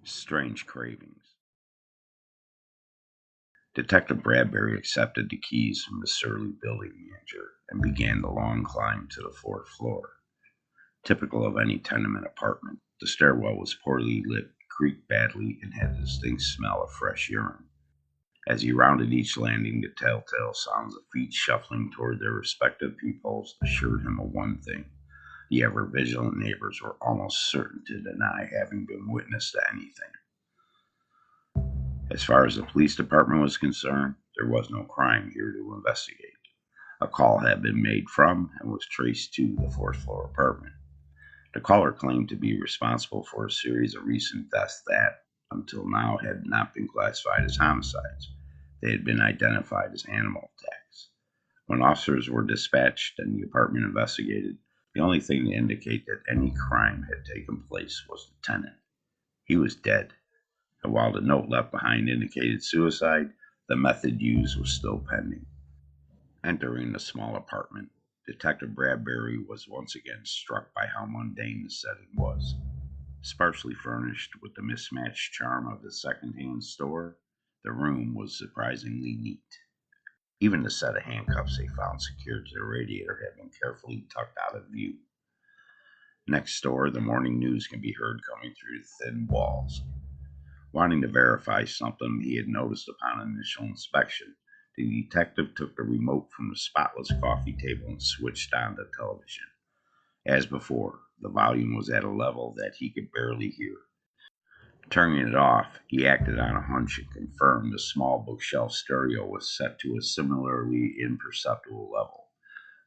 Strange cravings. Detective Bradbury accepted the keys from the surly building manager and began the long climb to the fourth floor. Typical of any tenement apartment, the stairwell was poorly lit, creaked badly, and had a distinct smell of fresh urine. As he rounded each landing, the telltale sounds of feet shuffling toward their respective peepholes assured him of one thing. The ever vigilant neighbors were almost certain to deny having been witness to anything. As far as the police department was concerned, there was no crime here to investigate. A call had been made from and was traced to the fourth floor apartment. The caller claimed to be responsible for a series of recent deaths that, until now, had not been classified as homicides. They had been identified as animal attacks. When officers were dispatched and the apartment investigated, the only thing to indicate that any crime had taken place was the tenant. He was dead, and while the note left behind indicated suicide, the method used was still pending. Entering the small apartment, Detective Bradbury was once again struck by how mundane the setting was. Sparsely furnished with the mismatched charm of the second-hand store, the room was surprisingly neat. Even the set of handcuffs they found secured to the radiator had been carefully tucked out of view. Next door, the morning news can be heard coming through the thin walls. Wanting to verify something he had noticed upon initial inspection, the detective took the remote from the spotless coffee table and switched on the television. As before, the volume was at a level that he could barely hear. Turning it off, he acted on a hunch and confirmed the small bookshelf stereo was set to a similarly imperceptible level.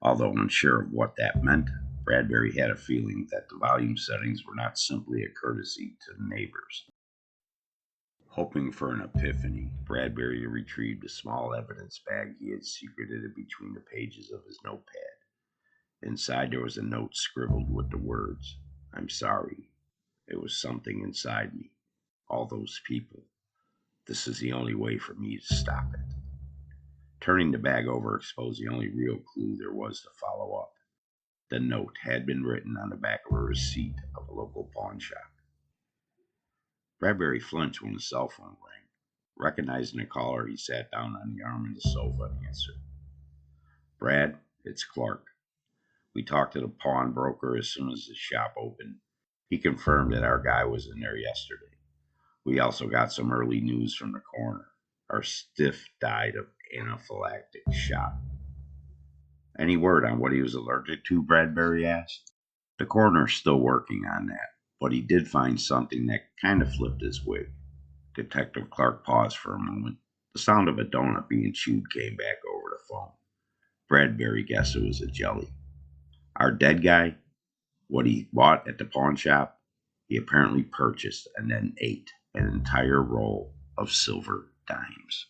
Although unsure of what that meant, Bradbury had a feeling that the volume settings were not simply a courtesy to the neighbors. Hoping for an epiphany, Bradbury retrieved a small evidence bag he had secreted between the pages of his notepad. Inside there was a note scribbled with the words, "I'm sorry. It was something inside me. All those people. This is the only way for me to stop it." Turning the bag over exposed the only real clue there was to follow up. The note had been written on the back of a receipt of a local pawn shop. Bradbury flinched when his cell phone rang. Recognizing the caller, he sat down on the arm of the sofa and answered. "Brad, it's Clark. We talked to the pawnbroker as soon as the shop opened. He confirmed that our guy was in there yesterday. We also got some early news from the coroner. Our stiff died of anaphylactic shock." "Any word on what he was allergic to?" Bradbury asked. "The coroner's still working on that, but he did find something that kind of flipped his wig." Detective Clark paused for a moment. The sound of a donut being chewed came back over the phone. Bradbury guessed it was a jelly. "Our dead guy, what he bought at the pawn shop, he apparently purchased and then ate an entire roll of silver dimes."